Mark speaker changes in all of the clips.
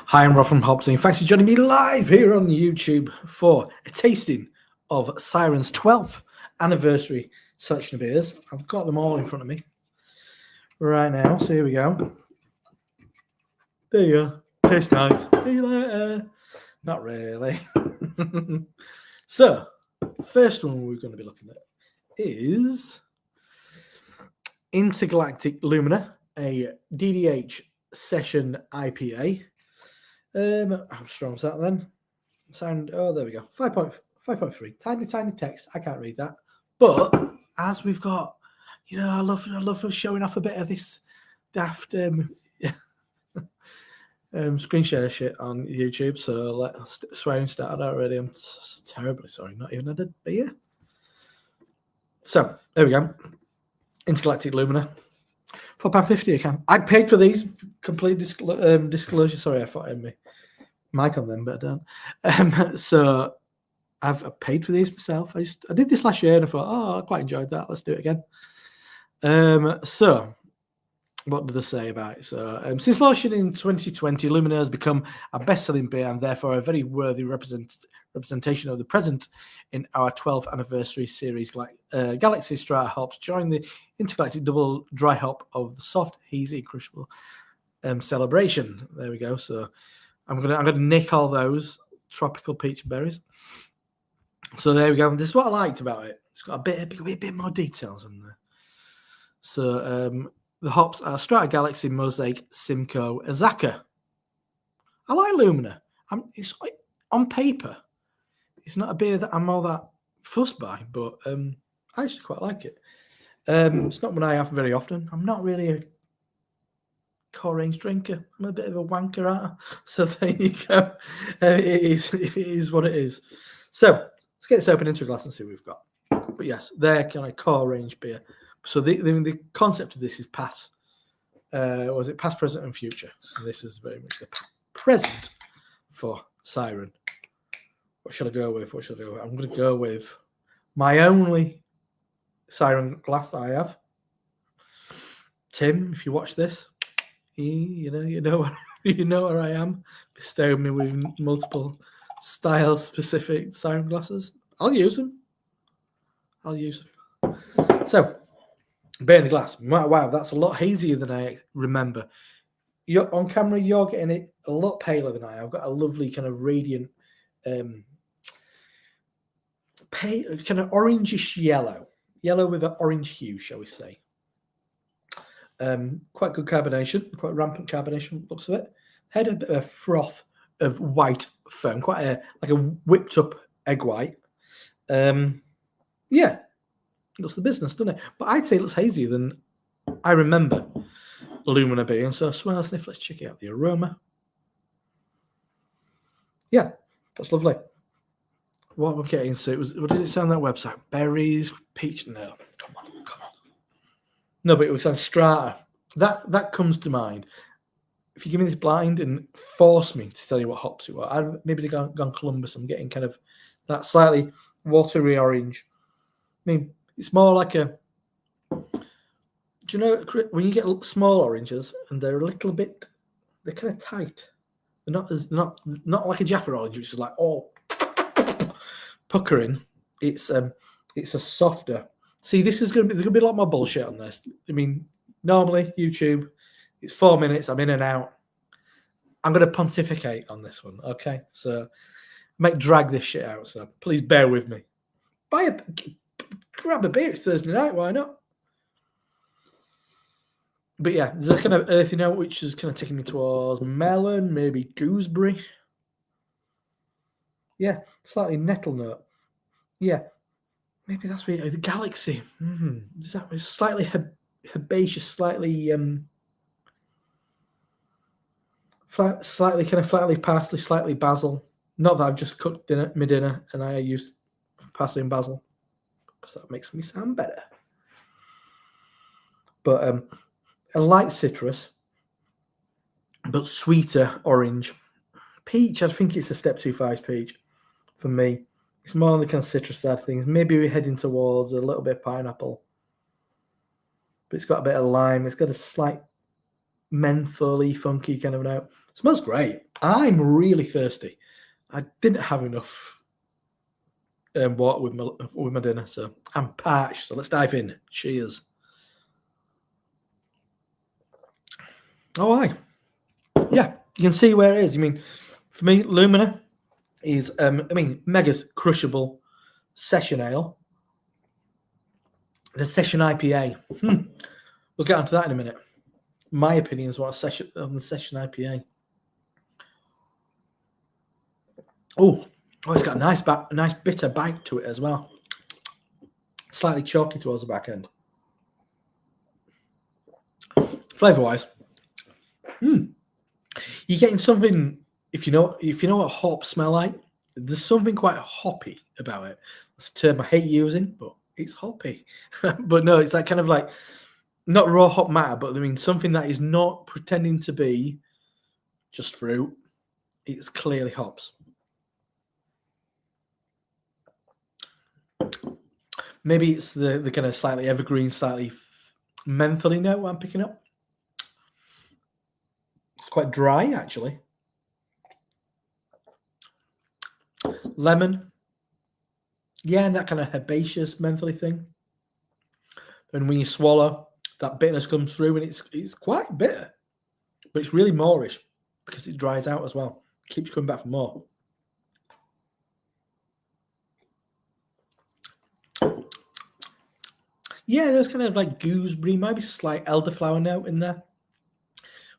Speaker 1: Hi, I'm Rob from Hopsing. Thanks for joining me live here on YouTube for a tasting of Siren's 12th anniversary selection of beers. I've got them all in front of me right now, so here we go. There you go. Tastes nice. See you later. Not really. So, first one we're going to be looking at is Intergalactic Lumina, a DDH session IPA. How strong is that then? Sound, oh, there we go. 5.3. Tiny text. I can't read that. But as we've got, I love showing off a bit of this daft screen share shit on YouTube. So swearing started already. I'm terribly sorry. Not even had a beer. So there we go. Intergalactic Lumina. £4.50 a can. I paid for these. Complete disclosure. Sorry, I thought I had my mic on them, but I don't. So I've paid for these myself. I did this last year and I thought, I quite enjoyed that. Let's do it again. So what did I say about it? So since launching in 2020, Lumina has become a best-selling beer and therefore a very worthy representation of the present in our 12th anniversary series. Galaxy Strata hops join the Intergalactic double dry hop of the soft, hazy, crushable celebration. There we go. So I'm gonna nick all those tropical peach berries. So there we go. This is what I liked about it. It's got a bit more details in there. So the hops are Strata Galaxy, Mosaic, Simcoe, Azaka. I like Lumina. It's like, on paper, it's not a beer that I'm all that fussed by, but I actually quite like it. It's not one I have very often. I'm not really a core range drinker. I'm a bit of a wanker at her. So there you go. It is what it is. So let's get this open into a glass and see what we've got. But yes, they're kind of core range beer. So the concept of this is past, past, present, and future. And this is very much the present for Siren. What should I go with? I'm going to go with my only Siren glass that I have. Tim, if you watch this, you know where I am. Bestow me with multiple style-specific Siren glasses. I'll use them. So, beer in the glass. Wow, that's a lot hazier than I remember. On camera, you're getting it a lot paler than I. I've got a lovely kind of radiant, kind of orangish yellow with an orange hue, shall we say. Quite good carbonation, quite rampant carbonation, looks of it. Had a bit of a froth of white foam, quite like a whipped up egg white. Yeah, looks the business, doesn't it? But I'd say it looks hazier than I remember Lumina being. So smell, sniff, let's check out the aroma. Yeah, that's lovely. What we're getting into, what did it say on that website? Berries, peach, no, come on. No, but it was on Strata. That comes to mind. If you give me this blind and force me to tell you what hops it were, I'd maybe gone Columbus. I'm getting kind of that slightly watery orange. I mean, it's more like a. Do you know when you get small oranges and they're a little bit, they're kind of tight. They're not like a Jaffa orange, which is like puckering. It's a softer. See, there's gonna be a lot more bullshit on this. I mean, normally YouTube, it's 4 minutes. I'm in and out. I'm gonna pontificate on this one. Okay, so I might drag this shit out. So please bear with me. Grab a beer. It's Thursday night. Why not? But yeah, there's a kind of earthy note which is kind of taking me towards melon, maybe gooseberry. Yeah, slightly nettle note. Yeah, maybe that's where the Galaxy. Is that slightly herbaceous, slightly slightly kind of flatly parsley, slightly basil. Not that I've just cooked my dinner and I use parsley and basil because that makes me sound better. But a light citrus, but sweeter orange. Peach, I think it's a step too far peach for me. It's more on the kind of citrus side of things. Maybe we're heading towards a little bit of pineapple. But it's got a bit of lime. It's got a slight mentholy, funky kind of note. It smells great. I'm really thirsty. I didn't have enough water with my dinner, so I'm parched. So let's dive in. Cheers. Oh, aye. Yeah, you can see where it is. I mean, for me, Lumina is, Mega's crushable session ale. The session IPA. We'll get onto that in a minute. My opinion is what a session on the session IPA. Oh, it's got a nice bitter bite to it as well. Slightly chalky towards the back end. Flavor-wise, you're getting something. If you know what hops smell like, there's something quite hoppy about it. That's a term I hate using, but it's hoppy. But no, it's that kind of like not raw hop matter, but I mean something that is not pretending to be just fruit. It's clearly hops. Maybe it's the kind of slightly evergreen, slightly mentholy note I'm picking up. It's quite dry, actually. Lemon. Yeah, and that kind of herbaceous, mentholy thing. And when you swallow, that bitterness comes through, and it's quite bitter. But it's really moreish because it dries out as well. Keeps coming back for more. Yeah, there's kind of like gooseberry, maybe slight elderflower note in there.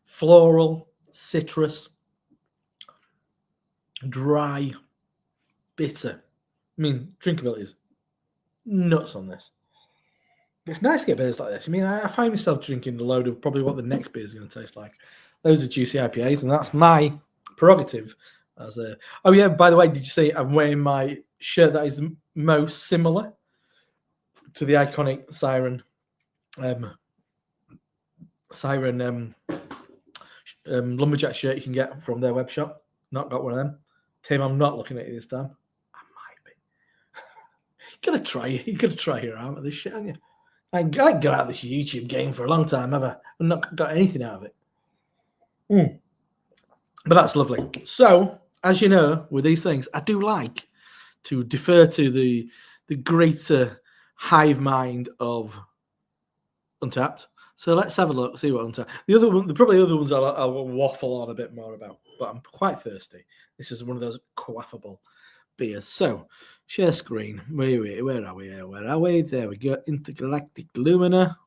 Speaker 1: Floral, citrus, dry, bitter. I mean, drinkability is nuts on this. It's nice to get beers like this. I mean, I find myself drinking a load of probably what the next beer is going to taste like. Those are juicy IPAs, and that's my prerogative. Oh yeah, by the way, did you see I'm wearing my shirt that is most similar to the iconic Siren lumberjack shirt you can get from their web shop? Not got one of them. Tim, I'm not looking at you this time. I might be. You gotta try your arm at this shit, haven't you? I got out of this YouTube game for a long time, have I? I've not got anything out of it. But that's lovely. So, as you know, with these things, I do like to defer to the greater hive mind of Untapped. So let's have a look, see what Untapped. Probably the other ones I'll waffle on a bit more about, but I'm quite thirsty. This is one of those quaffable beers. So, share screen. Where are we? There we go. Intergalactic Lumina.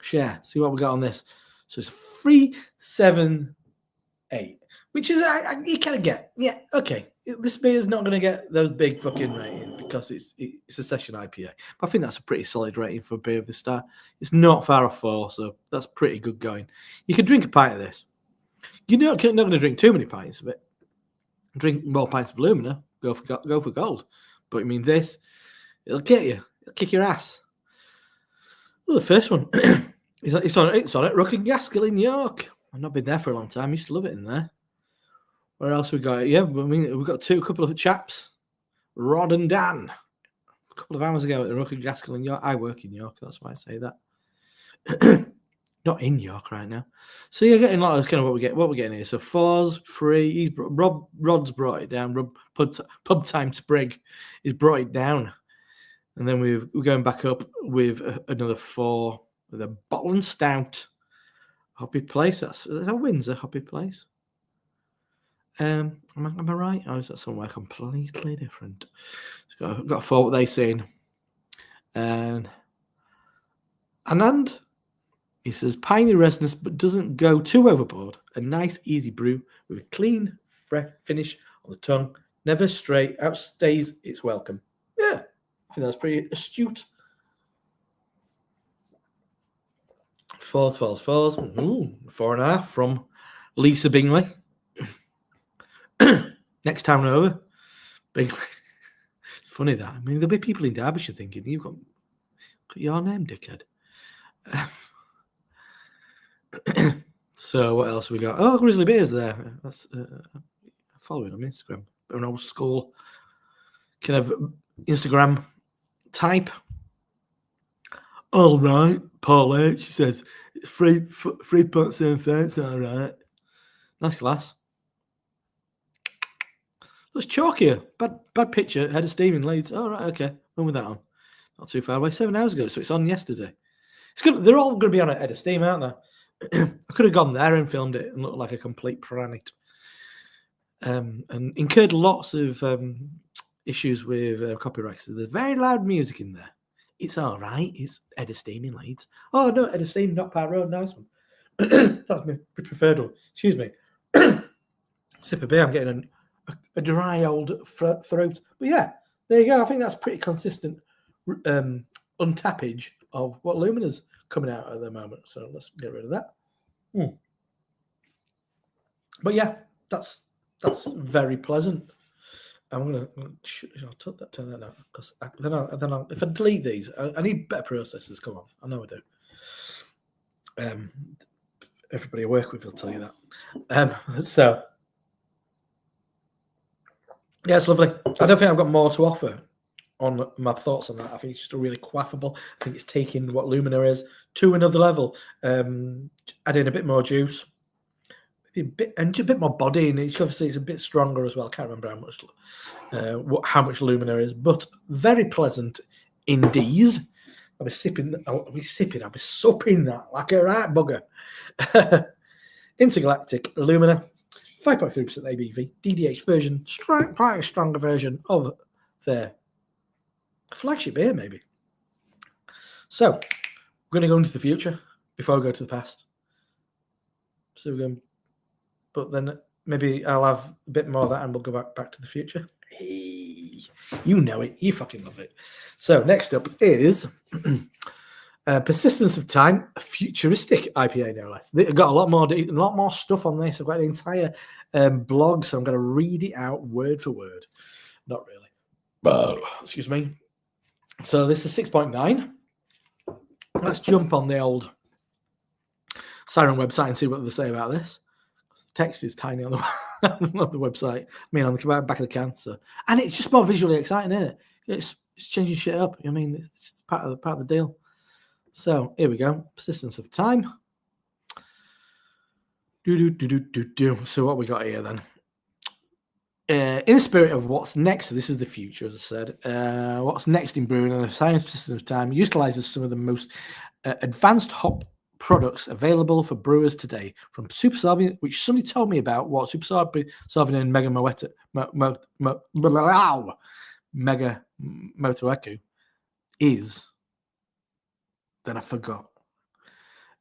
Speaker 1: Share. See what we got on this. So it's 378, which is you kind of get. Yeah, okay. This beer is not going to get those big fucking ratings because it's a session IPA. But I think that's a pretty solid rating for a beer of this style. It's not far off 4, so that's pretty good going. You could drink a pint of this. You're not going to drink too many pints of it. Drink more pints of Lumina. Go for gold. But I mean, this, it'll get you. It'll kick your ass. Well, the first one, it's on at Rook and Gaskell in York. I've not been there for a long time. I used to love it in there. Where else we got? Yeah, I mean, we've got a couple of chaps, Rod and Dan. A couple of hours ago at the Rook and Gaskell in York. I work in York, that's why I say that. Not in York right now. So you're getting a lot of kind of what we're getting here. So 4's free. Rod's brought it down. Pub Time Sprig, he's brought it down. And then we're going back up with another 4 with a bottle and stout. Hoppy Place. That's Windsor Hoppy Place. Am I right? Or is that somewhere completely different? So got to follow what they're saying. And Anand, he says, piney resonance, but doesn't go too overboard. A nice, easy brew with a clean, fresh finish on the tongue. Never outstays its welcome. Yeah, I think that's pretty astute. 4s. Ooh, 4.5 from Lisa Bingley. Next town over. Bingley. It's funny that. I mean, there'll be people in Derbyshire thinking, you've got your name, dickhead. So what else have we got? Oh, Grizzly Bear's there. That's following on Instagram. An old school kind of Instagram type. All right, Paul H. She says it's 3.75. It's all right. Nice glass. Looks chalkier. Bad picture. Head of steam in Leeds. Oh, right, okay. When was that on? Not too far away. 7 hours ago, so it's on yesterday. It's good. They're all going to be on a head of steam, aren't they? I could have gone there and filmed it and looked like a complete pranit. And incurred lots of issues with copyrights. So there's very loud music in there. It's all right. It's head of steam in Leeds. Oh, no, head of steam, not Park Road. Nice one. That's my preferred one. Excuse me. Sip of beer. I'm getting a dry old throat. But yeah, there you go. I think that's pretty consistent untappage of what Lumina's coming out at the moment. So let's get rid of that. But yeah, that's very pleasant. I'm gonna I'll turn that now because then I'll if I delete these, I need better processors. Come on, I know I do. Everybody I work with will tell you that. So yeah, it's lovely. I don't think I've got more to offer on my thoughts on that. I think it's just a really quaffable. I think it's taking what Lumina is to another level. Adding a bit more juice. A bit more body, and obviously it's a bit stronger as well. I can't remember how much Lumina is, but very pleasant indeed. I'll be supping that like a right bugger. Intergalactic Lumina, 5.3% ABV, DDH version, quite a stronger version of their flagship beer, maybe. So we're going to go into the future before we go to the past. So we're going. But then maybe I'll have a bit more of that and we'll go back to the future. Hey, you know it. You fucking love it. So next up is Persistence of Time, a Futuristic IPA, no less. I've got a lot more stuff on this. I've got an entire blog, so I'm going to read it out word for word. Not really. Excuse me. So this is 6.9. Let's jump on the old Siren website and see what they say about this. The text is tiny on the on the website. I mean, on the back of the can. So, and it's just more visually exciting, isn't it? It's changing shit up. I mean, it's just part of the deal. So here we go. Persistence of Time. So what we got here then? In the spirit of what's next, so this is the future, as I said. What's next in brewing and the science Persistence of Time utilizes some of the most advanced hop products available for brewers today, from Super Sauvignon, which somebody told me about what Super Sauvignon and Mega Moto is. Then I forgot.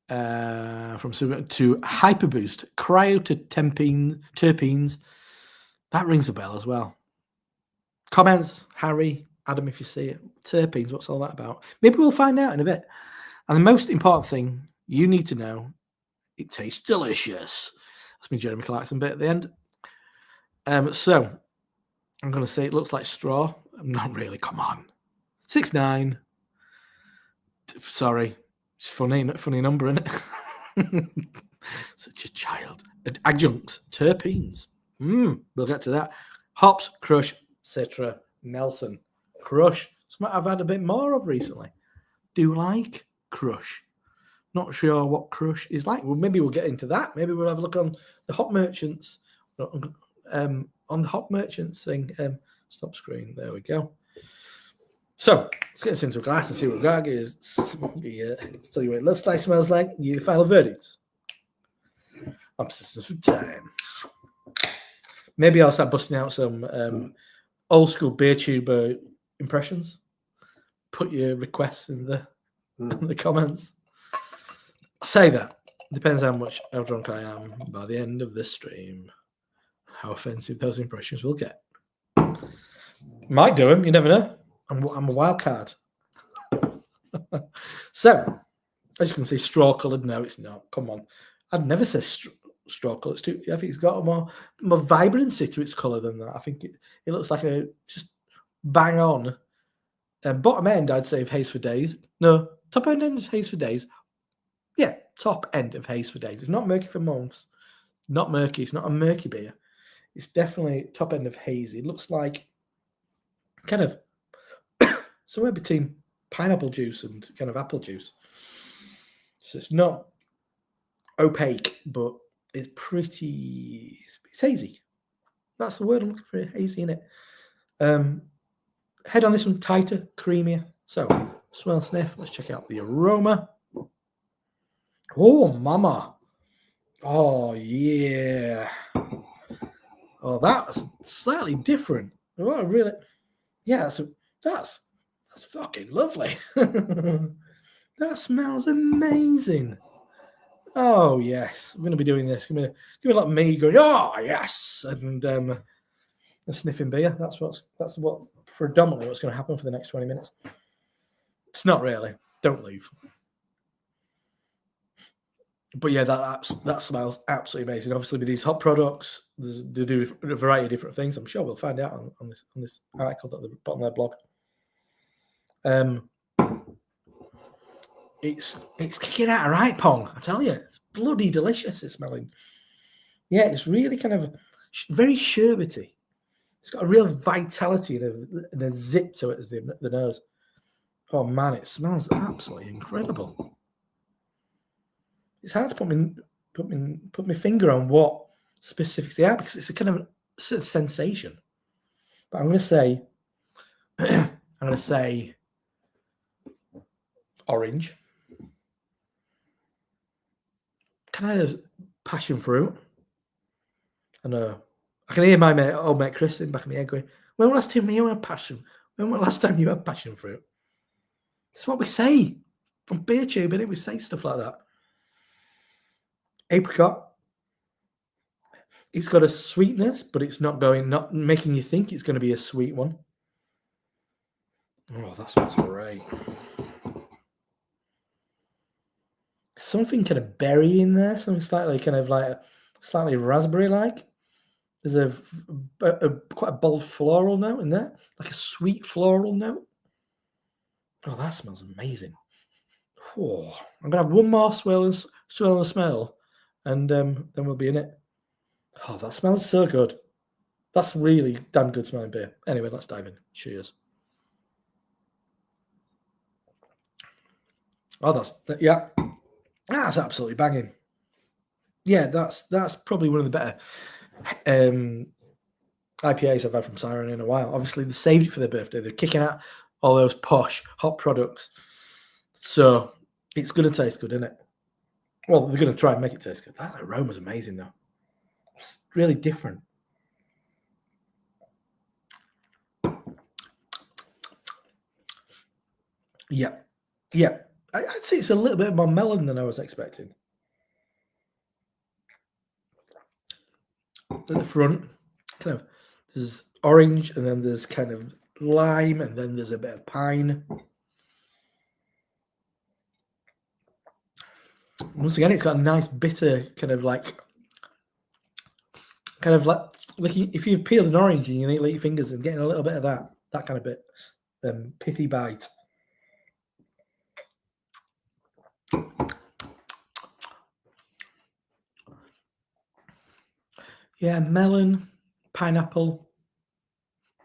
Speaker 1: From Super to Hyper Boost, Cryo to terpenes. That rings a bell as well. Comments, Harry, Adam, if you see it. Terpenes, what's all that about? Maybe we'll find out in a bit. And the most important thing you need to know, it tastes delicious. That's me Jeremy Clarkson bit at the end. So I'm going to say it looks like straw. Not really, come on. 6.9. Sorry. It's funny number, isn't it? Such a child. Adjuncts, terpenes. We'll get to that. Hops, Crush, Citra, Nelson. Crush. Something I've had a bit more of recently. Do like Crush. Not sure what Crush is like. Well, maybe we'll get into that. Maybe we'll have a look on the Hop Merchants. On the Hop Merchants thing. Stop screen. There we go. So let's get this into a glass and see what Gag is. Let's tell you what it looks like, smells like. Give you the final verdict. Persistence of Time. Maybe I'll start busting out some old school beer tuber impressions. Put your requests in the comments. I'll say that. Depends how drunk I am by the end of this stream. How offensive those impressions will get. Might do them, you never know. I'm a wild card. So, as you can see, straw coloured. No, it's not. Come on. I'd never say straw colour. I think it's got a more vibrancy to its colour than that. I think it looks like a just bang on. Bottom end, I'd say, of Haze for Days. No, top end is Haze for Days. Yeah, top end of Haze for Days. It's not murky for months. Not murky. It's not a murky beer. It's definitely top end of hazy. It looks like kind of somewhere between pineapple juice and kind of apple juice. So it's not opaque, but it's pretty. It's hazy. That's the word I'm looking for. Hazy in it. Head on this one, tighter, creamier. So, smell, sniff. Let's check out the aroma. Oh, mama. Oh, yeah. Oh, that's slightly different. Oh, really? Yeah, that's fucking lovely. That smells amazing. Oh, yes. I'm going to be doing this. Give me like me going, oh, yes. And sniffing beer. That's what predominantly what's going to happen for the next 20 minutes. It's not really. Don't leave. But yeah, that smells absolutely amazing. Obviously, with these hot products, they do a variety of different things. I'm sure we'll find out on this article at the bottom of their blog. It's kicking out a right pong, I tell you. It's bloody delicious. It's smelling. Yeah, it's really kind of very sherbety. It's got a real vitality and a zip to it as the nose. Oh man, it smells absolutely incredible. It's hard to put my finger on what specifics they are because it's a kind of sensation. But I'm going to say orange. Kind of passion fruit. I know. I can hear my old mate Chris in the back of my head going, when was the last time you had passion? When was the last time you had passion fruit? It's what we say. From beer tube, innit? We say stuff like that. Apricot. It's got a sweetness, but it's not making you think it's going to be a sweet one. Oh, that smells great. Something kind of berry in there, something slightly raspberry-like. There's quite a bold floral note in there, like a sweet floral note. Oh, that smells amazing. Oh, I'm gonna have one more swirl and smell, and then we'll be in it. Oh, that smells so good. That's really damn good smelling beer. Anyway, let's dive in. Cheers. Oh, that's absolutely banging. Yeah, that's probably one of the better IPAs I've had from Siren in a while. Obviously, they saved it for their birthday. They're kicking out all those posh hot products, so it's going to taste good, isn't it? Well, they're going to try and make it taste good. That aroma's amazing, though. It's really different. Yeah. I'd say it's a little bit more melon than I was expecting. At the front, kind of, there's orange, and then there's kind of lime, and then there's a bit of pine. Once again, it's got a nice bitter like if you peel an orange and you eat your fingers and getting a little bit of that kind of bit pithy bite. Yeah, melon, pineapple.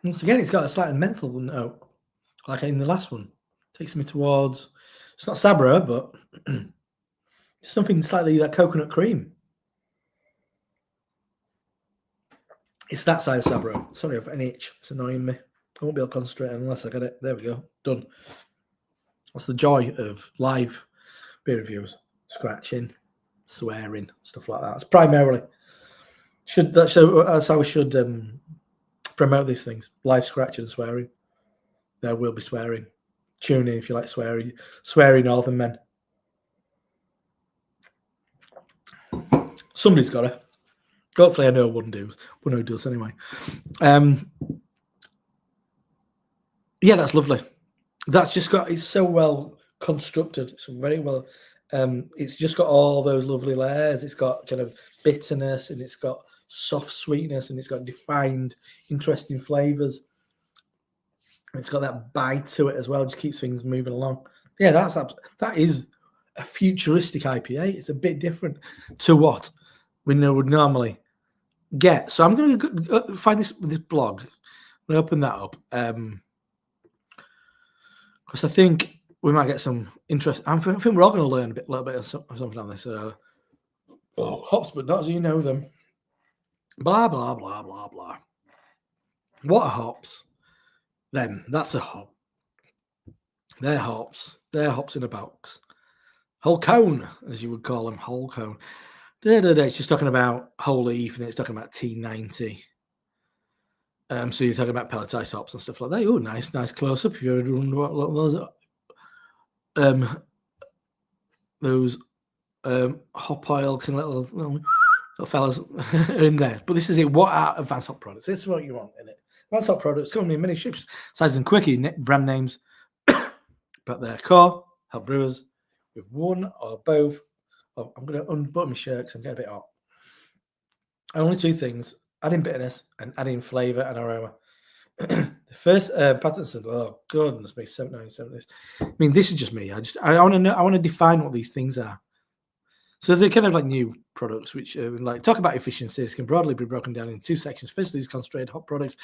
Speaker 1: Once again, it's got a slight menthol note, like in the last one. Takes me towards, it's not Sabra, but something slightly like coconut cream. It's that side of Sabra. Sorry, I've got an itch. It's annoying me. I won't be able to concentrate unless I get it. There we go. Done. That's the joy of live beer reviews. Scratching, swearing, stuff like that. It's primarily that's how we should promote these things. Live scratching and swearing. There will be swearing. Tune in if you like swearing. Swearing northern men. Somebody's got to. Hopefully I know one who does anyway. Yeah, that's lovely. That's just it's so well constructed. It's very well. It's just got all those lovely layers. It's got kind of bitterness, and it's got soft sweetness, and it's got defined, interesting flavors. And it's got that bite to it as well. Just keeps things moving along. Yeah, that is a futuristic IPA. It's a bit different to what we would normally get. So I'm going to find this blog. I'm going to open that up because I think we might get some interest. I think we're all going to learn a little bit of something on this. Hops, but not as you know them. Blah blah blah blah blah. What are hops? Then that's a hop. They're hops. They're hops in a box. Whole cone, as you would call them, whole cone. It's just talking about whole leaf, and it's talking about T90. So you're talking about pelletized hops and stuff like that. Oh, nice close up. If you're wondering what those hop oil kind of little fellas are in there. But this is it. What are advanced hop products? This is what you want in it. Advanced hop products come in many shapes, sizes, and quirky brand names, but their core help brewers with one or both. Oh, I'm going to unbutton my shirt because I'm getting a bit hot. Only two things: adding bitterness and adding flavour and aroma. The first patent said, "Oh goodness me, 1970s." I mean, this is just me. I want to know. I want to define what these things are. So they're kind of like new products, which like talk about efficiencies can broadly be broken down in two sections. Firstly, is concentrated hop products,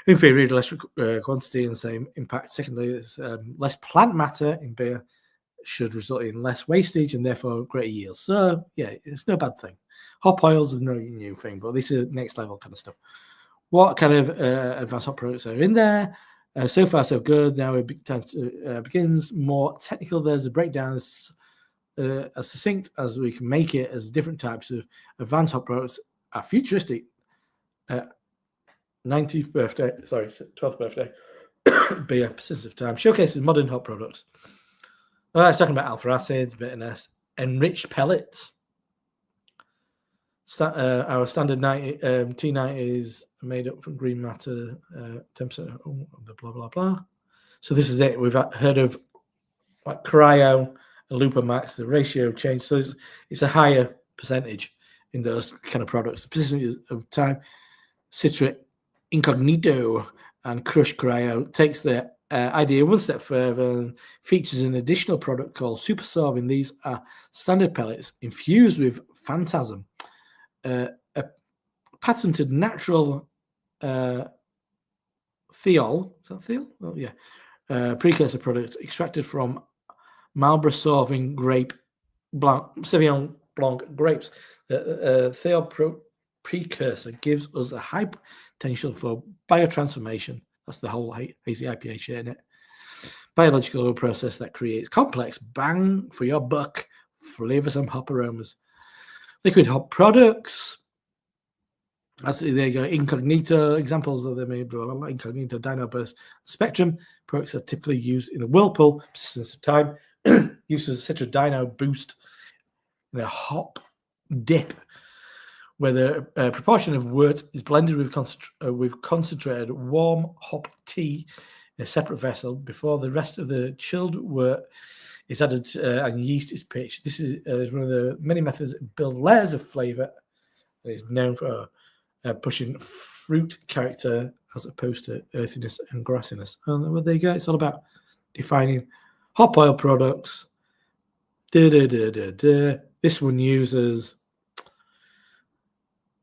Speaker 1: inferior to less quantity and same impact. Secondly, is less plant matter in beer should result in less wastage and therefore greater yields. So yeah, it's no bad thing. Hop oils is no new thing, but this is next level kind of stuff. What kind of advanced hop products are in there? So far, so good. Now it begins more technical. There's a breakdown as succinct as we can make it, as different types of advanced hop products are futuristic. 12th birthday beer, persistence of time, showcases modern hop products. It's talking about alpha acids, bitterness, enriched pellets. Our standard T90 is made up from green matter, 10%, blah, blah, blah. So this is it. We've heard of like cryo and Lupa Max, the ratio change. So it's a higher percentage in those kind of products. The persistence of time, Citra Incognito and Crush Cryo takes the idea one step further and features an additional product called Super Solving. These are standard pellets infused with Phantasm, a patented natural thiol. Is that thiol? Oh, yeah. Precursor product extracted from Marlborough Sauvignon grape blanc, Sauvignon Blanc grapes. Thiol precursor gives us a high potential for biotransformation. That's the whole hazy IPA shit in it. Biological process that creates complex bang for your buck flavoursome hop aromas. Liquid hop products. There you go. Incognito examples that they made. Incognito, Dino Burst, Spectrum products are typically used in a whirlpool. Persistence of time. Uses Citra Dino Boost in a hop dip, where the proportion of wort is blended with concentrated warm hop tea in a separate vessel before the rest of the chilled wort is added and yeast is pitched. This is one of the many methods that build layers of flavour and is known for pushing fruit character as opposed to earthiness and grassiness. And well, there you go. It's all about defining hop oil products. This one uses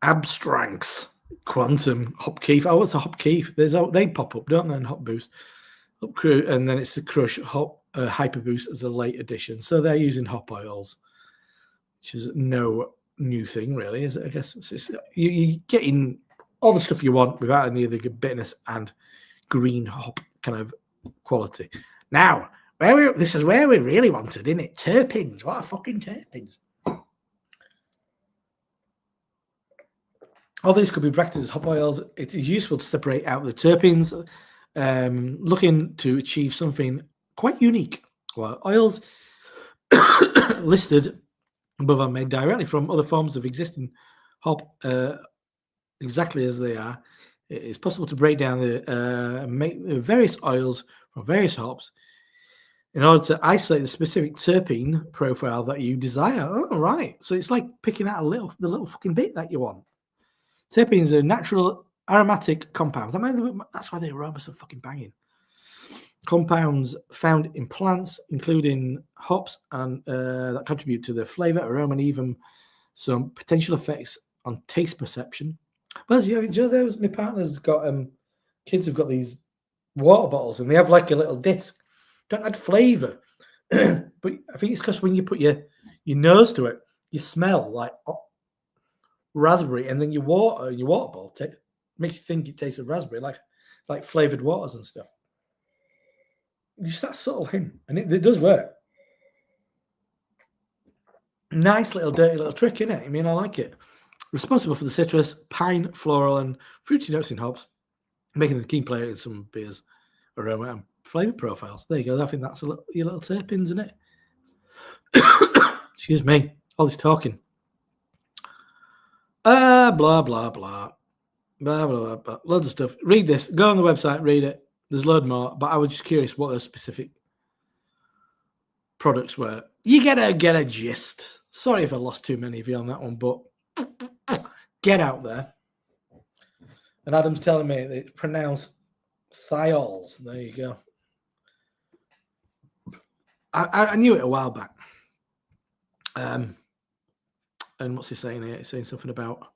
Speaker 1: Abstracts Quantum Hop Keef. Oh, what's a Hop Keef? They pop up, don't they? And Hop Boost, Hop Crew, and then it's the Crush Hop Hyper Boost as a late addition. So they're using hop oils, which is no new thing, really, is it? I guess you're getting all the stuff you want without any of the good bitterness and green hop kind of quality. Now, this is where we really wanted, isn't it? Terpenes. What are fucking terpenes? All these could be bracketed as hop oils. It is useful to separate out the terpenes, looking to achieve something quite unique. Well, oils listed above are made directly from other forms of existing hop, exactly as they are. It is possible to break down make the various oils from various hops in order to isolate the specific terpene profile that you desire. Oh, right. So it's like picking out the little fucking bit that you want. Terpenes are natural aromatic compounds. That's why the aromas are fucking banging. Compounds found in plants, including hops, and that contribute to the flavor, aroma, and even some potential effects on taste perception. Well, you know, my partner's got kids have got these water bottles, and they have like a little disc. Don't add flavor, but I think it's because when you put your nose to it, you smell like raspberry, and then your water bottle makes you think it tastes of raspberry. Like like flavoured waters and stuff. Just that subtle hint, and it does work. Nice little dirty little trick, isn't it? I mean, I like it. Responsible for the citrus, pine, floral, and fruity notes in hops, making the key player in some beers' aroma and flavour profiles. There you go. I think that's your little terpenes, isn't it? Excuse me. All this talking. Blah, blah, blah. Blah, blah, blah, blah. Loads of stuff. Read this. Go on the website, read it. There's a load more, but I was just curious what those specific products were. You get a gist. Sorry if I lost too many of you on that one, but get out there. And Adam's telling me that it's pronounced thiols. There you go. I knew it a while back. And what's he saying here? He's saying something about.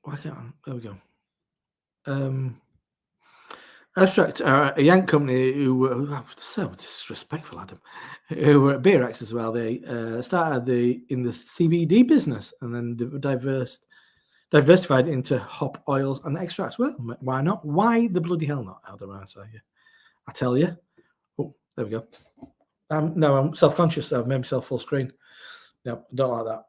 Speaker 1: Why can't I? There we go. Abstract are a Yank company who were so disrespectful, Adam, who were at Beer X as well. They started in the CBD business and then diversified into hop oils and extracts. Well, why not? Why the bloody hell not, Adam? I tell you. Oh, there we go. No, I'm self-conscious. I've made myself full screen. No, I don't like that.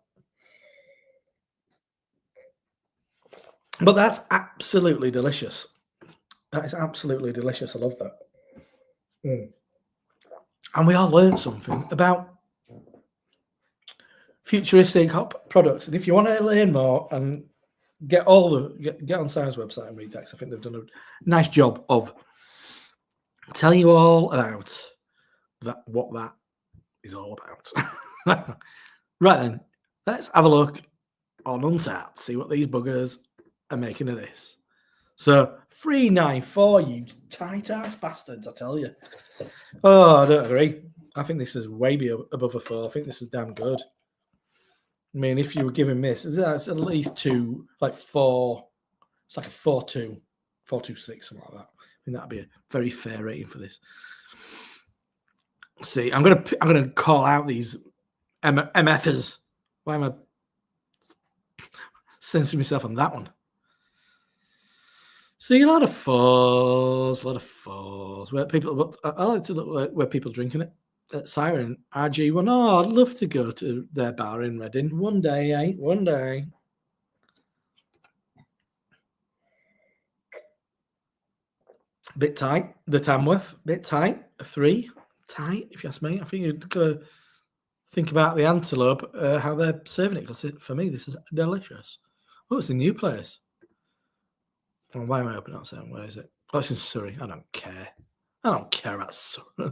Speaker 1: But that's absolutely delicious. That is absolutely delicious. I love that. And we all learned something about futuristic hop products. And if you want to learn more and get on Siren's website and read that, 'cause I think they've done a nice job of telling you all about what that is all about. Right then, let's have a look on Untapped, see what these buggers are making of this. So 394, you tight ass bastards, I tell you. Oh, I don't agree. I think this is way above a 4. I think this is damn good. I mean, if you were giving this, that's at least 2, like 4. It's like a 4.2, 4.26, something like that. I think that'd be a very fair rating for this. See, I'm gonna call out these MFers. Why am I censoring myself on that one? See, a lot of 4s. Where people, I like to look where people drinking it. At Siren, RG1. Oh, I'd love to go to their bar in Reading one day, eh? One day. Bit tight. The Tamworth, bit tight. A 3, tight. If you ask me, I think you've got to think about the Antelope, how they're serving it. Because for me, this is delicious. Oh, it's a new place. Oh, why am I opening outside? Where is it? Oh, it's in Surrey. I don't care. I don't care about Surrey.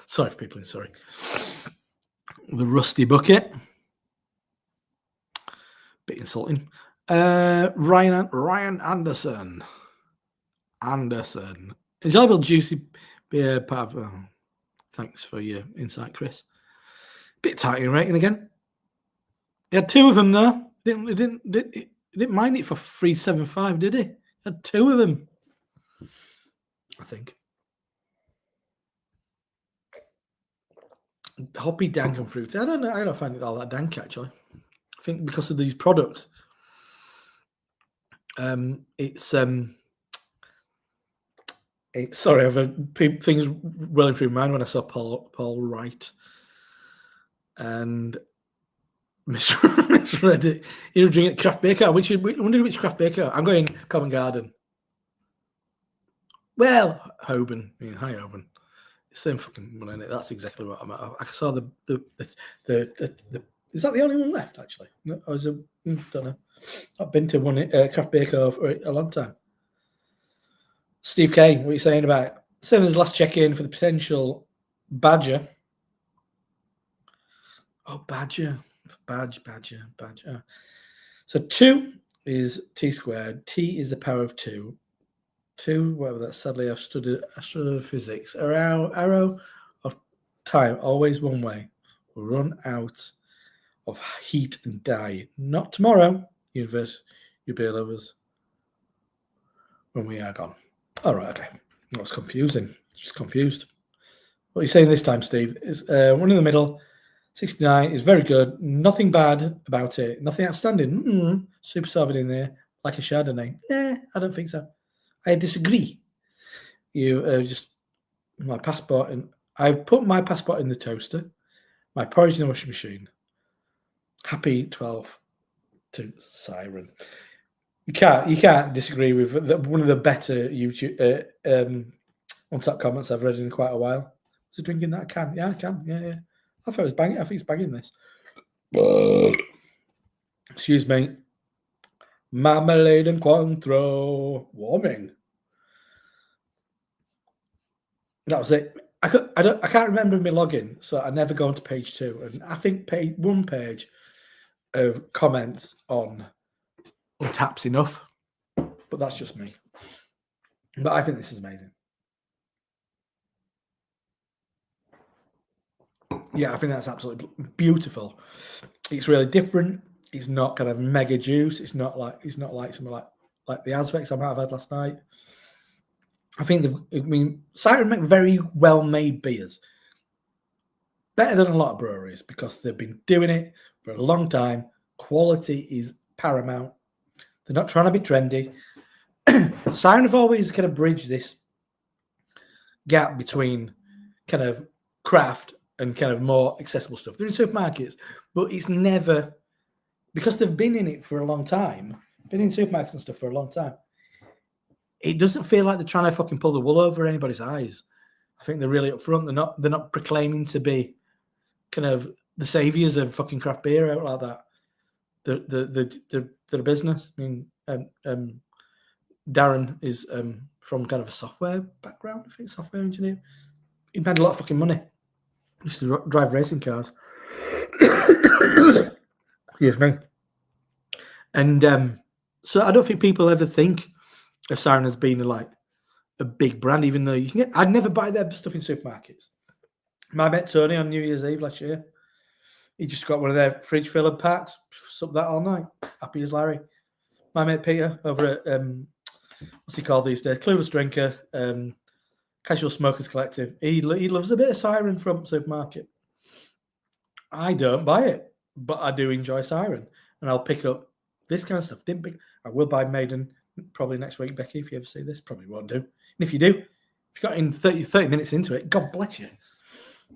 Speaker 1: Sorry for people in Surrey. The Rusty Bucket. Bit insulting. Ryan Anderson. Enjoyable, juicy beer. Thanks for your insight, Chris. Bit tight in rating again. He had 2 of them though. He didn't mind it for 375, did he? Had 2 of them, I think. Hoppy, dank, and fruity. I don't know. I don't find it all that dank actually. I think because of these products, it's sorry, I've had things rolling through my mind when I saw Paul Wright and misread it. He was drinking craft beer. I wonder which craft beer. I'm going Covent Garden. Well, Hoban. I mean, hi Hoban. Same fucking one in it. That's exactly what I'm at. I saw the is that the only one left actually? No, I don't know. I've been to one craft beer for a long time. Steve K, what are you saying about it? Same as last check-in for the potential Badger. Oh, Badger. So 2 is T squared. T is the power of 2. 2, whatever that. Sadly, I've studied astrophysics. Arrow of time, always one way. Will run out of heat and die. Not tomorrow, universe, you be lovers. When we are gone. All right, okay. That was confusing. Just confused. What are you saying this time, Steve? Is one in the middle. 69 is very good. Nothing bad about it. Nothing outstanding. Super solid in there, like a Chardonnay. I don't think so. I disagree. You just my passport, and I've put my passport in the toaster, my porridge in the washing machine. Happy 12 to Siren. You can't disagree with one of the better YouTube on-tap comments I've read in quite a while. Was it drinking that? I can. Yeah, I can. Yeah. I thought it was banging. I think it's banging this. Excuse me. Marmalade and Cointreau. Warming. That was it. I can't remember my login, so I never go onto page 2. And I think one page of comments on Untap's enough. But that's just me. But I think this is amazing. Yeah, I think that's absolutely beautiful. It's really different. It's not kind of mega juice. It's not like something like the Azvecs I might have had last night. I mean, Siren make very well made beers. Better than a lot of breweries because they've been doing it for a long time. Quality is paramount. They're not trying to be trendy. Siren have always kind of bridged this gap between kind of craft and kind of more accessible stuff. They're in supermarkets, but it's never, because they've been in it for a long time, been in supermarkets and stuff for a long time, it doesn't feel like they're trying to fucking pull the wool over anybody's eyes. I think they're really upfront. They're not proclaiming to be kind of the saviors of fucking craft beer out like that. They're a business. I mean, Darren is from kind of a software background. I think software engineer. He made a lot of fucking money. He used to drive racing cars. Excuse me. And so I don't think people ever think of Siren as being like a big brand, even though you can get. I'd never buy their stuff in supermarkets. I met Tony on New Year's Eve last year. He just got one of their fridge filler packs, sucked that all night. Happy as Larry. My mate Peter over at what's he called these days? Clueless Drinker, Casual Smokers Collective. He loves a bit of Siren from supermarket. I don't buy it, but I do enjoy Siren, and I'll pick up this kind of stuff. I will buy Maiden probably next week, Becky. If you ever see this, probably won't do. And if you do, if you got in 30 minutes into it, God bless you.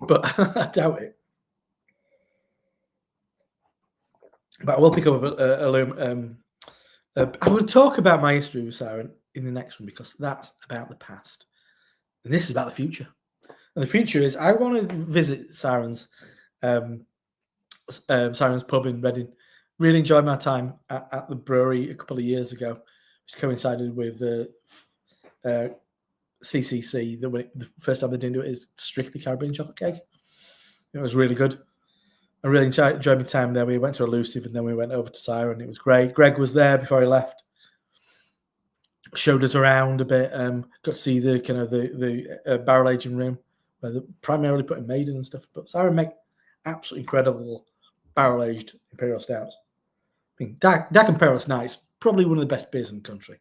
Speaker 1: But I doubt it. But I will pick up I will talk about my history with Siren in the next one because that's about the past. And this is about the future. And the future is I want to visit Siren's pub in Reading. Really enjoyed my time at the brewery a couple of years ago, which coincided with CCC. The first time they didn't do it is strictly Caribbean chocolate cake. It was really good. I really enjoyed my time there. We went to Elusive and then we went over to Siren. It was great. Greg was there before he left. Showed us around a bit. Got to see the kind of the barrel aging room where they're primarily putting Maiden and stuff. But Siren make absolutely incredible barrel aged Imperial Stouts. I mean, Dak Imperial Night is probably one of the best beers in the country.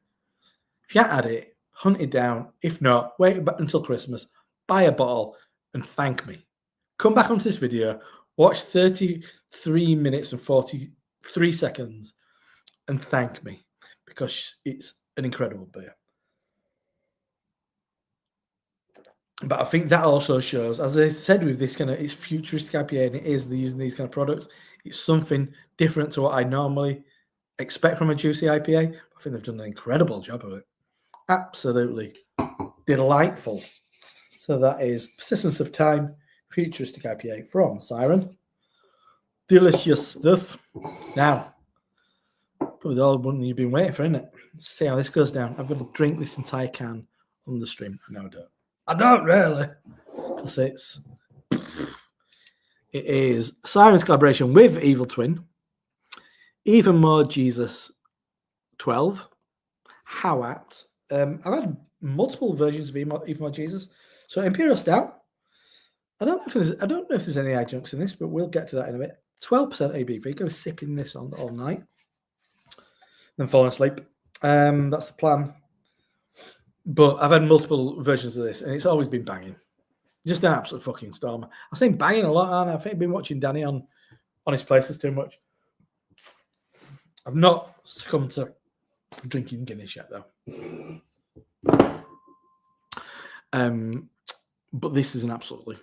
Speaker 1: If you haven't had it, hunt it down. If not, wait until Christmas, buy a bottle, and thank me. Come back onto this video, watch 33 minutes and 43 seconds, and thank me because it's an incredible beer. But I think that also shows, as I said, with this kind of, it's futuristic IPA, and it is using these kind of products. It's something different to what I normally expect from a juicy IPA. I think they've done an incredible job of it. Absolutely delightful. So that is Persistence of Time, Futuristic IPA from Siren. Delicious stuff. Now, probably the old one you've been waiting for, isn't it? Let's see how this goes down. I've got to drink this entire can on the stream. No, I don't. I don't really. Because it is Siren's collaboration with Evil Twin. Even More Jesus 12. How apt. I've had multiple versions of Even More Jesus. So Imperial Stout. I don't know if there's any adjuncts in this, but we'll get to that in a bit. 12% ABV. Go sipping this on all night. Then falling asleep. That's the plan. But I've had multiple versions of this, and it's always been banging. Just an absolute fucking storm. I've seen banging a lot, and I think I've been watching Danny on his places too much. I've not succumbed to drinking Guinness yet, though. But this is an absolutely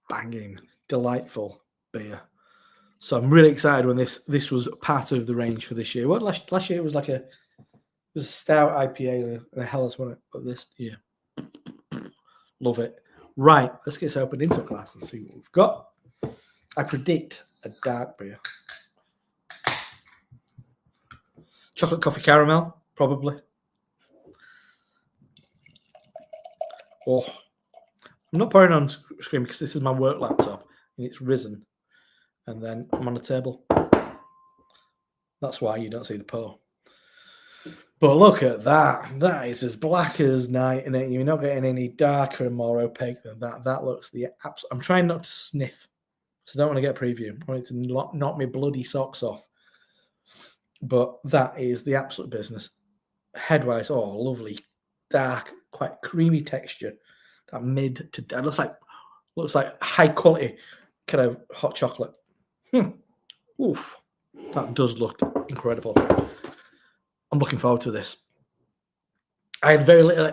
Speaker 1: banging, delightful beer. So I'm really excited when this was part of the range for this year. What last year it was like a stout IPA and a Hellas one, but this year, love it. Right, let's get this opened into a glass and see what we've got. I predict a dark beer. Chocolate coffee caramel, probably. Oh, I'm not pouring on screen because this is my work laptop and it's risen. And then I'm on the table. That's why you don't see the pour. But look at that. That is as black as night, and you're not getting any darker and more opaque than that. That looks the absolute. I'm trying not to sniff, so I don't want to get a preview. I want it to knock my bloody socks off. But that is the absolute business. Headwise, oh, lovely, dark, quite creamy texture. That mid to that looks like high quality kind of hot chocolate. Oof, that does look incredible. I'm looking forward to this. I had very little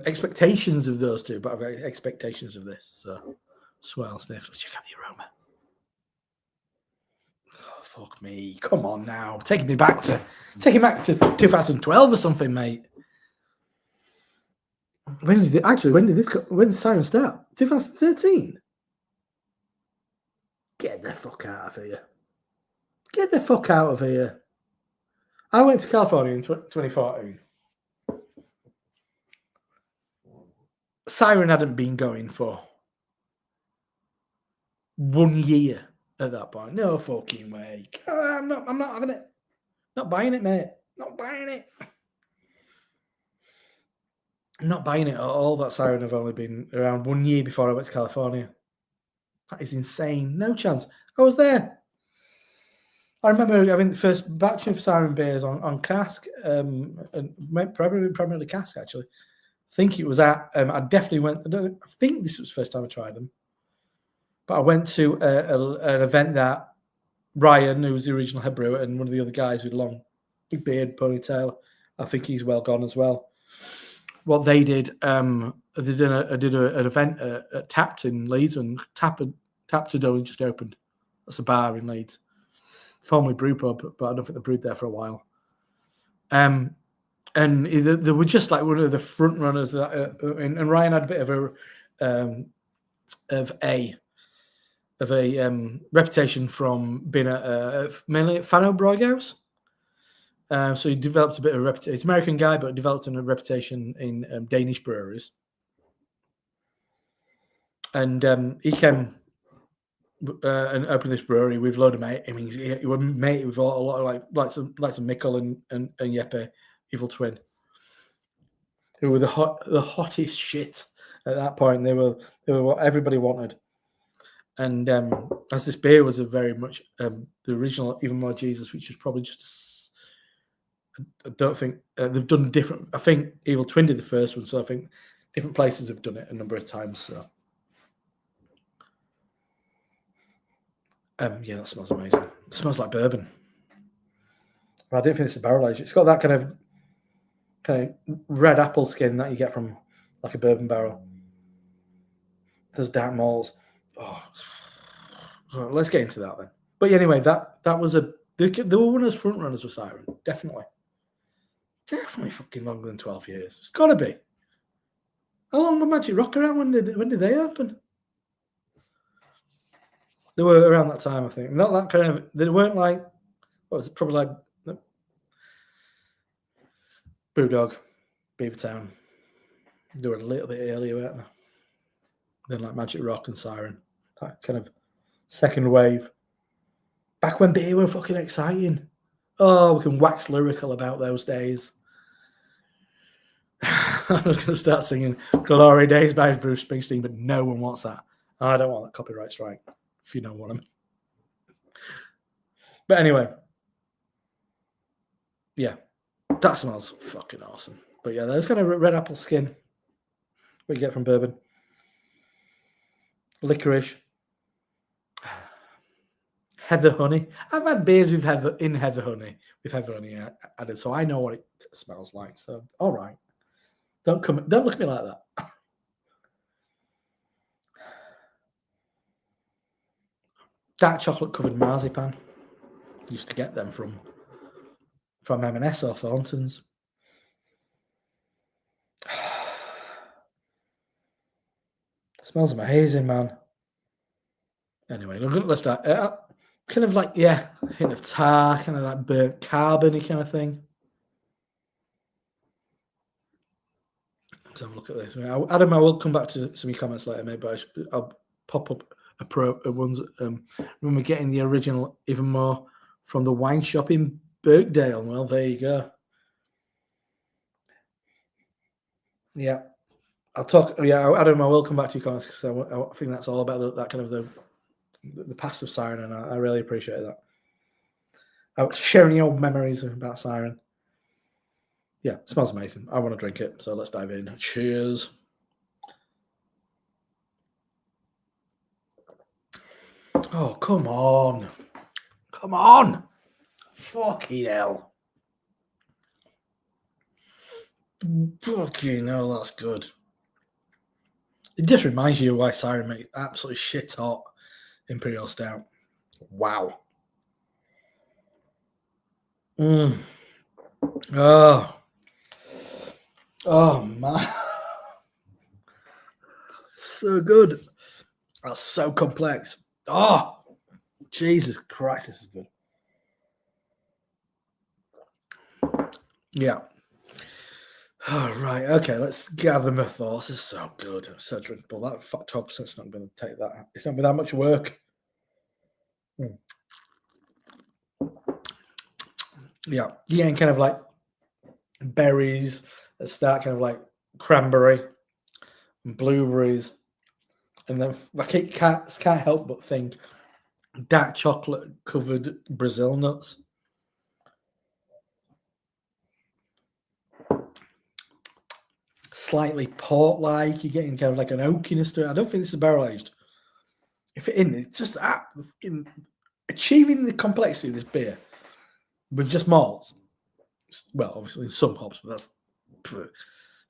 Speaker 1: expectations of those two, but I've got expectations of this. So, swell sniff. Let's check out the aroma. Oh, fuck me. Come on now. Taking me back to 2012 or something, mate. When did Siren start? 2013? Get the fuck out of here. Get the fuck out of here. I went to California in 2014. Siren hadn't been going for 1 year at that point. No fucking way. I'm not having it. Not buying it, mate. Not buying it. I'm not buying it at all. That Siren have only been around 1 year before I went to California. That is insane. No chance. I was there. I remember having the first batch of Siren beers on cask, and primarily cask actually. I think it was at. I definitely went. I think this was the first time I tried them, but I went to an event that Ryan, who was the original head brewer, and one of the other guys with long big beard, ponytail. I think he's well gone as well. What they did, an event at Tapped in Leeds, and Tapped had only just opened. That's a bar in Leeds. Formerly Brew pub, but I don't think they brewed there for a while. And they were just like one of the front runners. And Ryan had a bit of a reputation from being mainly at Fano Bryghouse. So he developed a bit of a reputation. He's an American guy, but developed a reputation in Danish breweries. And he came and opened this brewery with a load of mate. I mean, he was mate with a lot of like some Mikkel and Jeppe, Evil Twin, who were the hottest shit at that point. They were what everybody wanted. And as this beer was a very much the original, Even More Jesus, which was probably just. I don't think they've done different. I think Evil Twin did the first one, so I think different places have done it a number of times. So. Yeah, that smells amazing. It smells like bourbon. I don't think it's a barrel age. It's got that kind of red apple skin that you get from like a bourbon barrel. Those dark malts. Oh, let's get into that then. But anyway, that was they were one of those front runners with Siren. Definitely fucking longer than 12 years. It's got to be. How long were Magic Rock around? When did they open? They were around that time, I think. Not that kind of. They weren't like. What was it? Probably like Brewdog, Beavertown. They were a little bit earlier, weren't they? Then like Magic Rock and Siren, that kind of second wave. Back when beer were fucking exciting. Oh, we can wax lyrical about those days. I was going to start singing "Glory Days" by Bruce Springsteen, but no one wants that. I don't want that copyright strike, if you know what I mean. But anyway, yeah, that smells fucking awesome. But yeah, there's kind of red apple skin we get from bourbon. Licorice. Heather honey. I've had beers with heather honey added, so I know what it smells like. So, all right. Don't look at me like that. Dark chocolate covered marzipan. Used to get them from M&S or Thornton's. Smells amazing, man. Anyway, let's start. Kind of like, yeah, a hint of tar, kind of like burnt carbony kind of thing. Let's have a look at this. Adam, I will come back to some of your comments later, mate, but I'll pop up ones when we're getting the original even more from the wine shop in Birkdale. Well, there you go. Yeah. I'll talk. Yeah, Adam, I will come back to your comments because I think that's all about that kind of the past of Siren, and I really appreciate that. I was sharing your memories about Siren. Yeah, it smells amazing. I want to drink it, so let's dive in. Cheers. Oh, come on. Come on. Fucking hell. Fucking hell, that's good. It just reminds you why Siren made absolutely shit hot Imperial Stout. Wow. Oh. Oh, man. So good. That's so complex. Oh, Jesus Christ, this is good. Yeah. All right. Okay, let's gather my thoughts. This is so good. It's so drinkable. That 12%'s not going to take that. It's not going to be that much work. Yeah. Yeah, and kind of like berries that start kind of like cranberry and blueberries. And then I can't help but think dark chocolate covered Brazil nuts. Slightly port-like. You're getting kind of like an oakiness to it. I don't think this is barrel aged. If it isn't, it's just achieving the complexity of this beer with just malts. Well, obviously some hops, but that's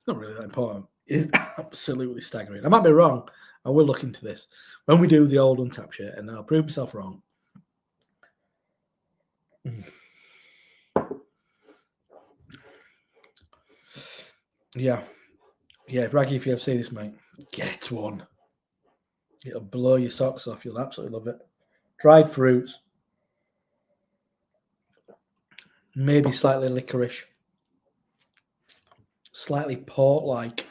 Speaker 1: not really that important. It's absolutely staggering. I might be wrong. I will look into this when we do the old Untapped shit, and I'll prove myself wrong. Yeah. Yeah, Raggy, if you ever see this, mate, get one. It'll blow your socks off. You'll absolutely love it. Dried fruits. Maybe slightly licorice. Slightly port-like.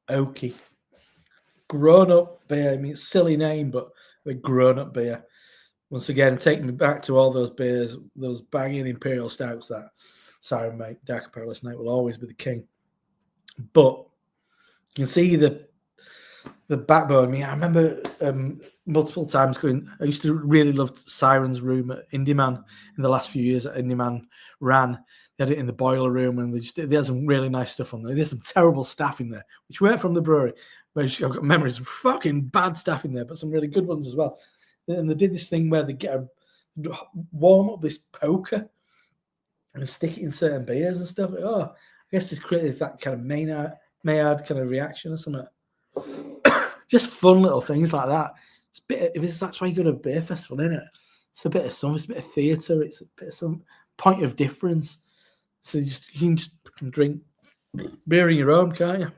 Speaker 1: Oaky. Grown-up beer. I mean, it's a silly name, but a grown-up beer. Once again, taking me back to all those beers, those banging Imperial Stouts that Siren mate, Dark Imperialist Night will always be the king. But you can see the backbone. I mean, I remember multiple times going. I used to really love Siren's room at Indie Man in the last few years that Indie Man ran. They had it in the boiler room, and they had some really nice stuff on there. There's some terrible staff in there, which weren't from the brewery. Which I've got memories of fucking bad staff in there, but some really good ones as well. And they did this thing where they warm up this poker and stick it in certain beers and stuff. Oh, I guess this created that kind of Maillard kind of reaction or something. Just fun little things like that. That's why you go to a beer festival, isn't it? It's a bit of something, it's a bit of theatre, it's a bit of some point of difference. So you can just drink beer in your own, can't you?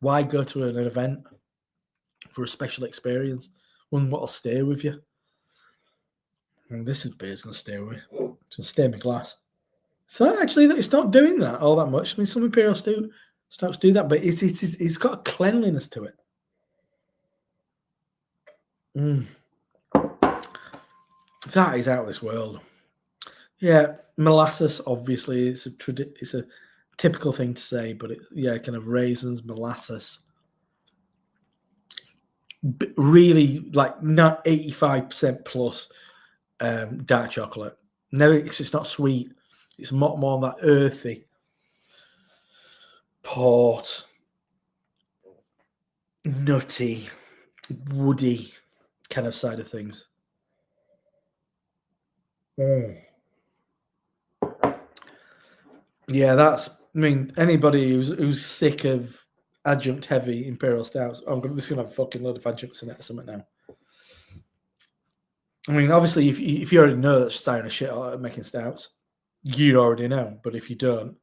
Speaker 1: Why go to an event for a special experience? One what'll stay with you. And this beer's going to stay with me. It's going to stay in my glass. So actually, it's not doing that all that much. I mean, some Imperial Stouts do that, but it's got a cleanliness to it. That is out of this world. Yeah, molasses. Obviously, it's a typical thing to say, but kind of raisins, molasses. Really, like not 85% plus dark chocolate. No, it's just not sweet. It's more that earthy port, nutty, woody kind of side of things. Yeah, that's mean, anybody who's sick of adjunct heavy Imperial stouts, this is going to have a fucking load of adjuncts in it or something now. I mean, obviously, if you already know that Siren are shit at making stouts, you already know. But if you don't,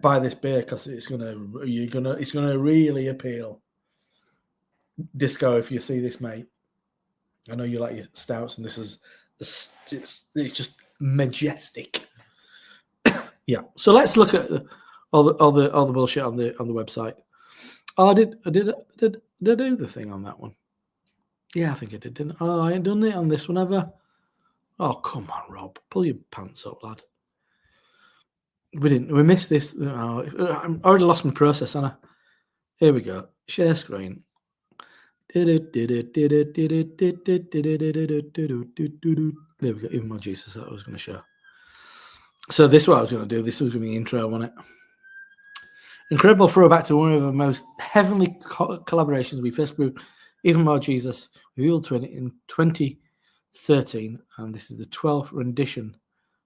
Speaker 1: buy this beer because it's gonna really appeal. Disco, if you see this, mate, I know you like your stouts, and this is it's just majestic. Yeah. So let's look at all the bullshit on the website. Oh, I did I do the thing on that one? Yeah, I think I did, didn't I? Oh, I ain't done it on this one ever. Oh, come on, Rob. Pull your pants up, lad. We missed this. Oh, I already lost my process, haven't I? Here we go. Share screen. There we go. Even more Jesus that I was going to show. So this is what I was going to do. This was going to be the intro, wasn't it? Incredible throwback to one of the most heavenly collaborations we first brewed. Even more Jesus revealed to it in 2013, and this is the 12th rendition.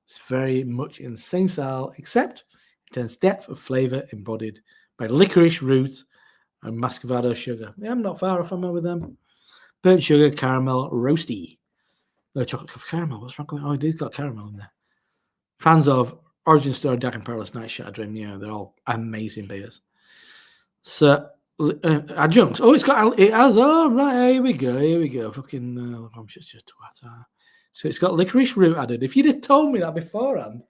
Speaker 1: It's very much in the same style, except it turns depth of flavour embodied by licorice roots and muscovado sugar. Yeah, I'm not far off, am I, with them? Burnt sugar, caramel, roasty. No chocolate covered caramel. What's wrong with it? Oh, it did got caramel in there. Fans of Origin Story, Dark and Perilous, Night Shatter Dream, yeah, they're all amazing beers. So, adjuncts. Oh, it has. Oh, right, here we go. Fucking, I'm just a twat. So it's got licorice root added. If you'd have told me that beforehand,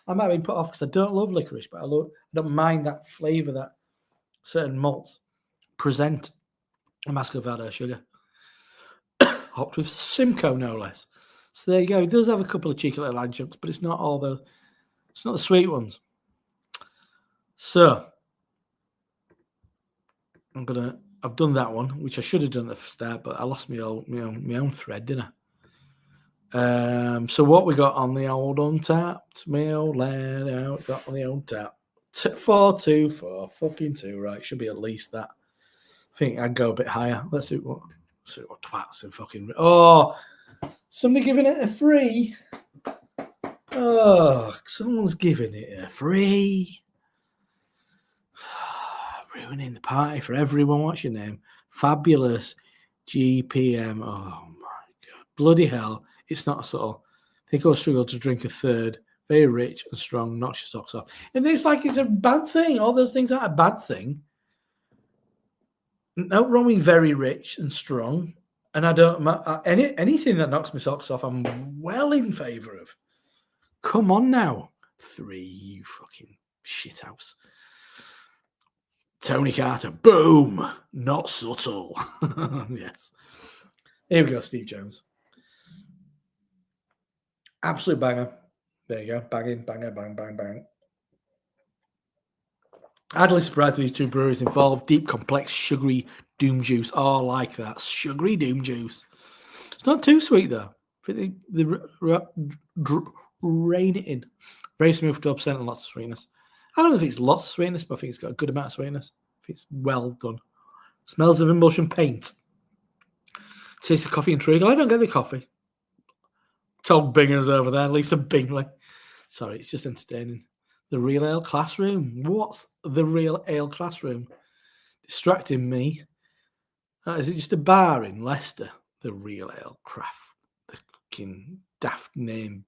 Speaker 1: I might have been put off because I don't love licorice, but I don't mind that flavour that certain malts present. A muscovado sugar. Hopped with Simcoe, no less. So there you go. It does have a couple of cheeky little adjuncts, but it's not the sweet ones. So I've done that one, which I should have done at the start, but I lost my own thread, didn't I? So what we got on the old Untapped, my old lad out got on the old tap. 424, fucking 2, right? Should be at least that. I think I'd go a bit higher. Let's see what twats and fucking. Oh, somebody giving it a free. Oh, someone's giving it a free. Ruining the party for everyone. What's your name? Fabulous GPM. Oh my god. Bloody hell. It's not subtle. They go struggle to drink a third. Very rich and strong, knocks your socks off. And it's like it's a bad thing. All those things aren't a bad thing. No wrong with very rich and strong. And I don't anything that knocks my socks off, I'm well in favour of. Come on now. 3, you fucking shithouse. Tony Carter, boom, not subtle. Yes. Here we go, Steve Jones. Absolute banger. There you go. Banging, banger, bang, bang, bang. Idly surprised with these two breweries involved. Deep, complex, sugary doom juice. Oh, I like that. Sugary doom juice. It's not too sweet, though. They rein it in. Very smooth 12% and lots of sweetness. I don't know if it's lots of sweetness, but I think it's got a good amount of sweetness. I think it's well done. Smells of emulsion paint. Tastes of coffee and treacle. I don't get the coffee. Todd Binger's over there. Lisa Bingley. Sorry, it's just entertaining. The Real Ale Classroom. What's the Real Ale Classroom? Distracting me. Is it just a bar in Leicester? The Real Ale Craft. The fucking daft name.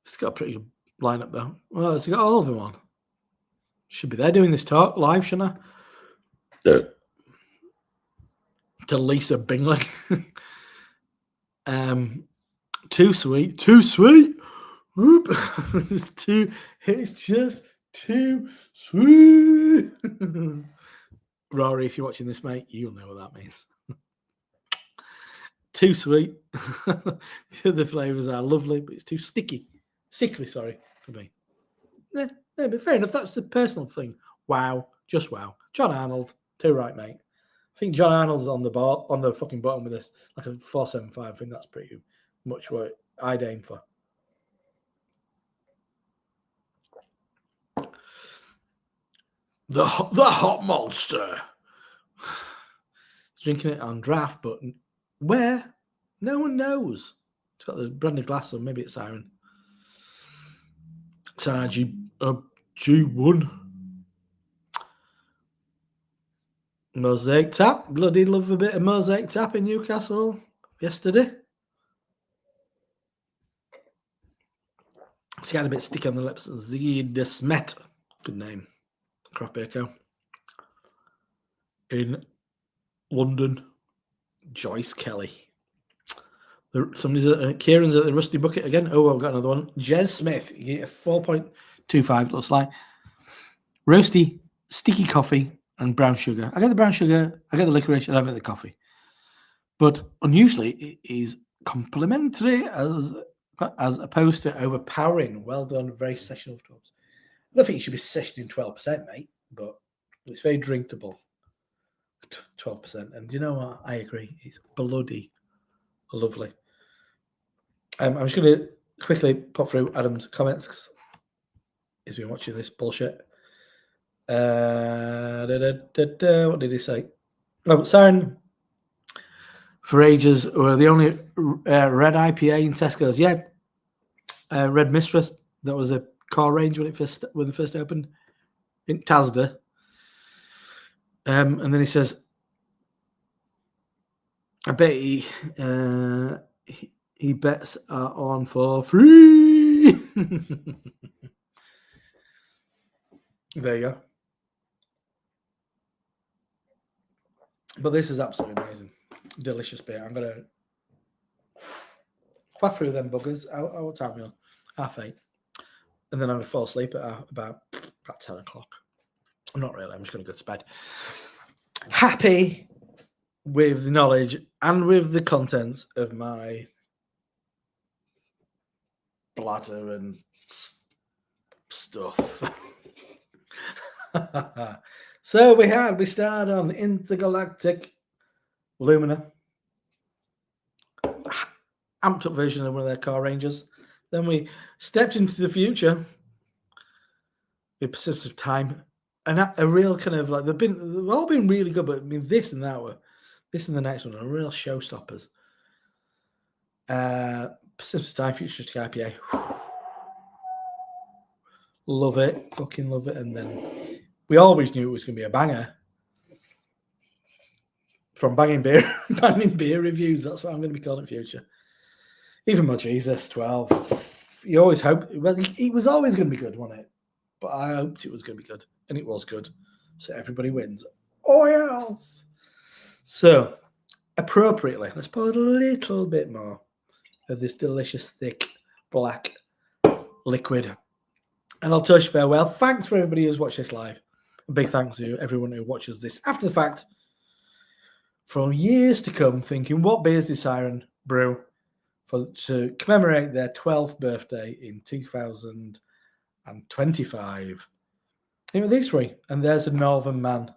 Speaker 1: It's got a pretty good lineup though. Well, it's got all of them on. Should be there doing this talk live, shouldn't I? To Lisa Bingley. Too sweet. Whoop. It's just too sweet. Rory, if you're watching this, mate, you'll know what that means. Too sweet. The other flavours are lovely, but it's too sickly, sorry, for me. Yeah, but fair enough. That's the personal thing. Wow. Just wow. John Arnold. Too right, mate. I think John Arnold's on the fucking bottom with this, like a 475. I think that's pretty much what I'd aim for. The hot monster. Drinking it on draft, but where? No one knows. It's got the branded glass on. Maybe it's Siren. It's G1. Mosaic tap. Bloody love a bit of mosaic tap in Newcastle yesterday. It's got a bit sticky on the lips. Ziggy de Smet. Good name. Craft beer co. In London. Joyce Kelly. Kieran's at the Rusty Bucket again. Oh, I've got another one. Jez Smith. You get a 4.25, looks like. Roasty, sticky coffee, and brown sugar. I get the brown sugar, I get the licorice, and I get the coffee. But unusually, it is complimentary as opposed to overpowering. Well done, very sessional 12%. I don't think you should be sessioning 12%, mate, but it's very drinkable. 12%. And you know what? I agree. It's bloody lovely. I'm just going to quickly pop through Adam's comments because he's been watching this bullshit. What did he say? Oh, Siren for ages were the only red IPA in Tesco's. Yeah, Red Mistress. That was a car range when it first opened in Tasda. And then he says, I bet he bets are on for free. There you go. But this is absolutely amazing. Delicious beer. I'm going to quaff through them buggers. What time are we on? 8:30. And then I'm going to fall asleep at about 10 o'clock. I'm not really. I'm just going to go to bed. Happy with the knowledge and with the contents of my bladder and stuff. So we started on the Intergalactic Lumina, amped up version of one of their car rangers. Then we stepped into the future with Persistence of Time, and a real kind of like they've all been really good, but I mean this and the next one are real showstoppers. Persistence of Time, Futuristic IPA. Love it, fucking love it. And then we always knew it was going to be a banger. From banging beer reviews, that's what I'm going to be calling it future. Even my Jesus 12. You always hope, well, it was always going to be good, wasn't it? But I hoped it was going to be good, and it was good. So everybody wins. Oh, yes. So, appropriately, let's put a little bit more of this delicious, thick, black liquid. And I'll touch farewell. Thanks for everybody who's watched this live. A big thanks to everyone who watches this after the fact. For years to come, thinking, what beers did Siren brew to commemorate their 12th birthday in 2025? Even these three. And there's a northern man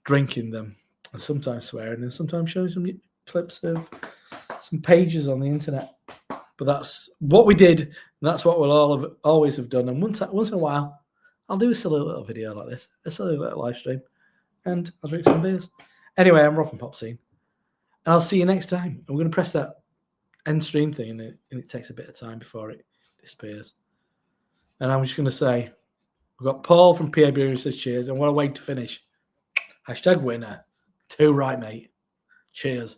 Speaker 1: drinking them. And sometimes swearing and sometimes showing some clips of some pages on the internet. But that's what we did. And that's what we'll always have done. And once in a while, I'll do a silly little video like this. A silly little live stream. And I'll drink some beers. Anyway, I'm Rob from Pop Scene. And I'll see you next time. And we're going to press that end stream thing. And it takes a bit of time before it disappears. And I'm just going to say, we've got Paul from PA Brew who says cheers. And what a way to finish. #winner. Too right, mate. Cheers.